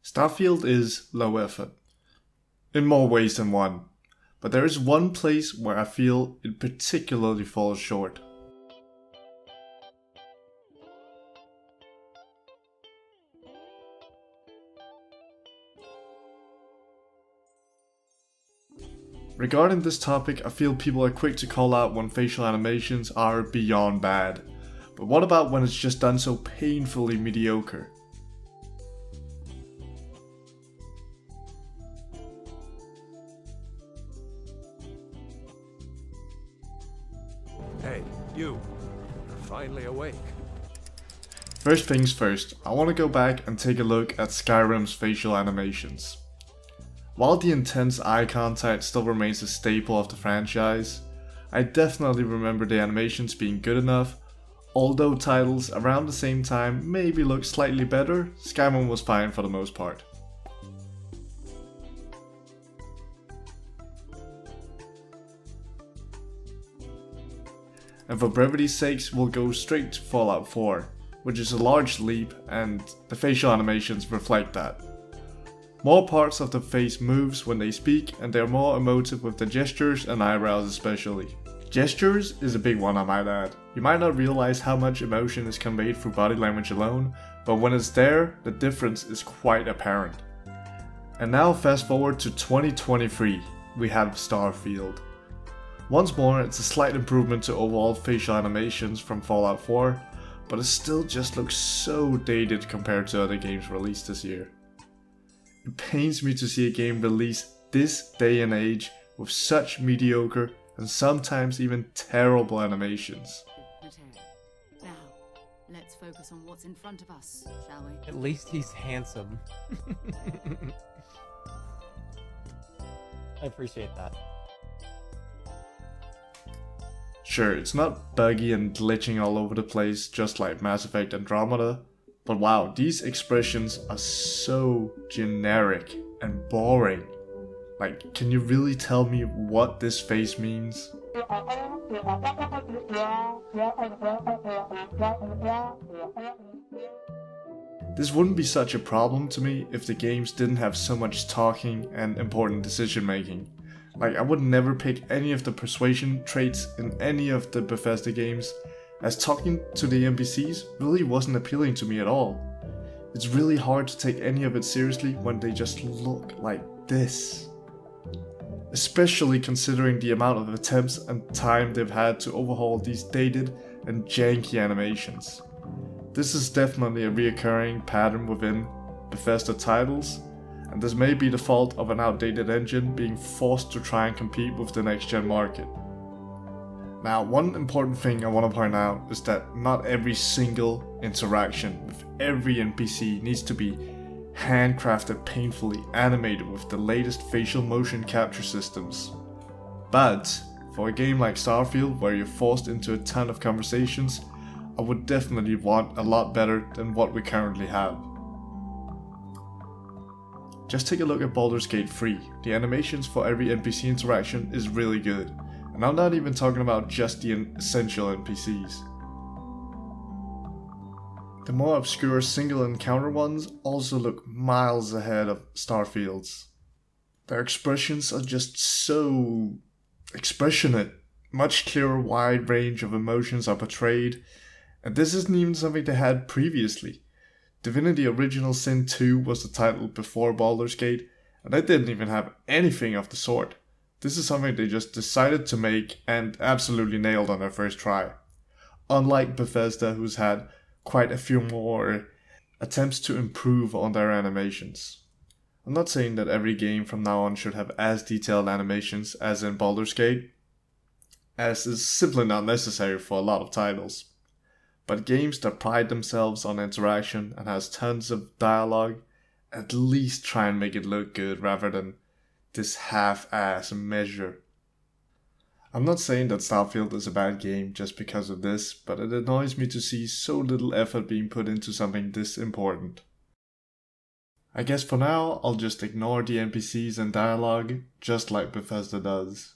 Starfield is low effort, in more ways than one, but there is one place where I feel it particularly falls short. Regarding this topic, I feel people are quick to call out when facial animations are beyond bad, but what about when it's just done so painfully mediocre? Hey, you. You're finally awake. First things first, I want to go back and take a look at Skyrim's facial animations. While the intense eye contact still remains a staple of the franchise, I definitely remember the animations being good enough. Although titles around the same time maybe looked slightly better, Skyrim was fine for the most part. And for brevity's sakes, we'll go straight to Fallout 4, which is a large leap, and the facial animations reflect that. More parts of the face moves when they speak, and they're more emotive with the gestures and eyebrows especially. Gestures is a big one, I might add. You might not realize how much emotion is conveyed through body language alone, but when it's there, the difference is quite apparent. And now fast forward to 2023, we have Starfield. Once more, it's a slight improvement to overall facial animations from Fallout 4, but it still just looks so dated compared to other games released this year. It pains me to see a game released this day and age with such mediocre and sometimes even terrible animations. Now, let's focus on what's in front of us, shall we? At least he's handsome. I appreciate that. Sure, it's not buggy and glitching all over the place just like Mass Effect Andromeda, but wow, these expressions are so generic and boring. Like, can you really tell me what this face means? This wouldn't be such a problem to me if the games didn't have so much talking and important decision making. Like, I would never pick any of the persuasion traits in any of the Bethesda games, as talking to the NPCs really wasn't appealing to me at all. It's really hard to take any of it seriously when they just look like this. Especially considering the amount of attempts and time they've had to overhaul these dated and janky animations. This is definitely a reoccurring pattern within Bethesda titles, and this may be the fault of an outdated engine being forced to try and compete with the next gen market. Now, one important thing I want to point out is that not every single interaction with every NPC needs to be handcrafted painfully animated with the latest facial motion capture systems. But for a game like Starfield where you're forced into a ton of conversations, I would definitely want a lot better than what we currently have. Just take a look at Baldur's Gate 3. The animations for every NPC interaction is really good, and I'm not even talking about just the essential NPCs. The more obscure single encounter ones also look miles ahead of Starfield's. Their expressions are just so expressionate. Much clearer wide range of emotions are portrayed, and this isn't even something they had previously. Divinity Original Sin 2 was the title before Baldur's Gate, and they didn't even have anything of the sort. This is something they just decided to make and absolutely nailed on their first try. Unlike Bethesda, who's had quite a few more attempts to improve on their animations. I'm not saying that every game from now on should have as detailed animations as in Baldur's Gate, as is simply not necessary for a lot of titles. But games that pride themselves on interaction and has tons of dialogue, at least try and make it look good rather than this half-ass measure. I'm not saying that Starfield is a bad game just because of this, but it annoys me to see so little effort being put into something this important. I guess for now, I'll just ignore the NPCs and dialogue, just like Bethesda does.